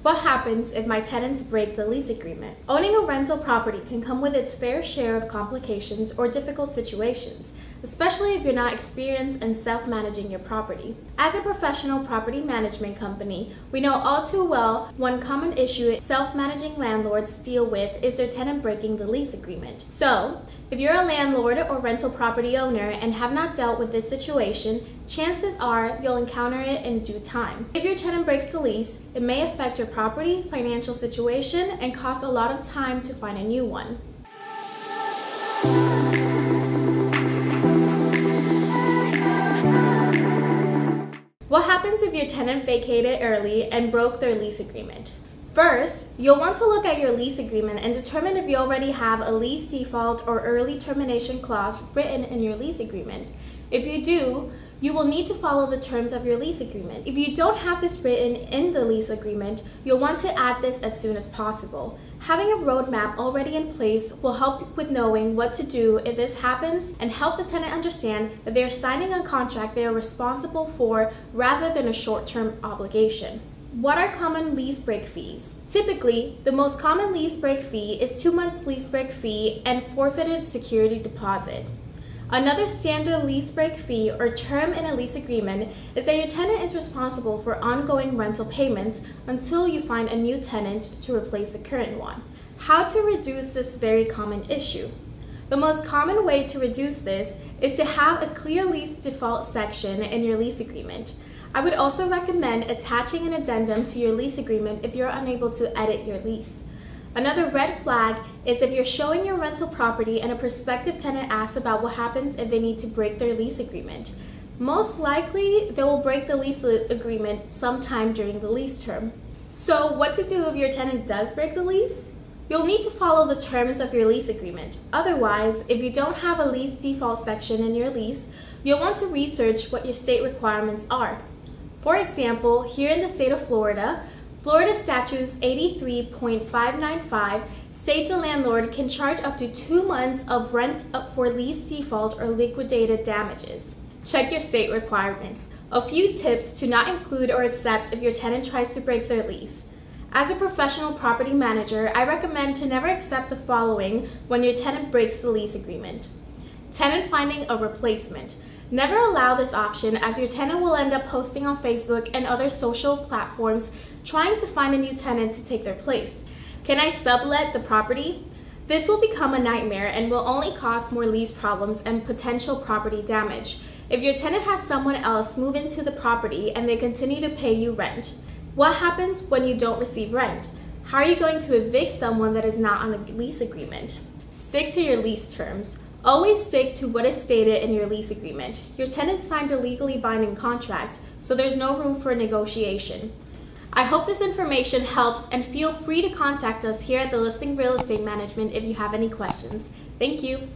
What happens if my tenants break the lease agreement? Owning a rental property can come with its fair share of complications or difficult situations, especially if you're not experienced in self-managing your property. As a professional property management company, we know all too well one common issue self-managing landlords deal with is their tenant breaking the lease agreement. So, if you're a landlord or rental property owner and have not dealt with this situation, chances are you'll encounter it in due time. If your tenant breaks the lease, it may affect your property, financial situation, and cost a lot of time to find a new one. What happens if your tenant vacated early and broke their lease agreement? First, you'll want to look at your lease agreement and determine if you already have a lease default or early termination clause written in your lease agreement. If you do, you will need to follow the terms of your lease agreement. If you don't have this written in the lease agreement, you'll want to add this as soon as possible. Having a roadmap already in place will help with knowing what to do if this happens and help the tenant understand that they are signing a contract they are responsible for rather than a short-term obligation. What are common lease break fees? Typically, the most common lease break fee is 2 months lease break fee and forfeited security deposit. Another standard lease break fee or term in a lease agreement is that your tenant is responsible for ongoing rental payments until you find a new tenant to replace the current one. How to reduce this very common issue? The most common way to reduce this is to have a clear lease default section in your lease agreement. I would also recommend attaching an addendum to your lease agreement if you're unable to edit your lease. Another red flag is if you're showing your rental property and a prospective tenant asks about what happens if they need to break their lease agreement. Most likely, they will break the lease agreement sometime during the lease term. So, what to do if your tenant does break the lease? You'll need to follow the terms of your lease agreement. Otherwise, if you don't have a lease default section in your lease, you'll want to research what your state requirements are. For example, here in the state of Florida, Florida Statutes 83.595 states a landlord can charge up to 2 months of rent for lease default or liquidated damages. Check your state requirements. A few tips to not include or accept if your tenant tries to break their lease. As a professional property manager, I recommend to never accept the following when your tenant breaks the lease agreement. Tenant finding a replacement. Never allow this option, as your tenant will end up posting on Facebook and other social platforms trying to find a new tenant to take their place. Can I sublet the property? This will become a nightmare and will only cause more lease problems and potential property damage. If your tenant has someone else move into the property and they continue to pay you rent, what happens when you don't receive rent? How are you going to evict someone that is not on the lease agreement? Stick to your lease terms. Always stick to what is stated in your lease agreement. Your tenant signed a legally binding contract, so there's no room for negotiation. I hope this information helps, and feel free to contact us here at the Listing Real Estate Management if you have any questions. Thank you.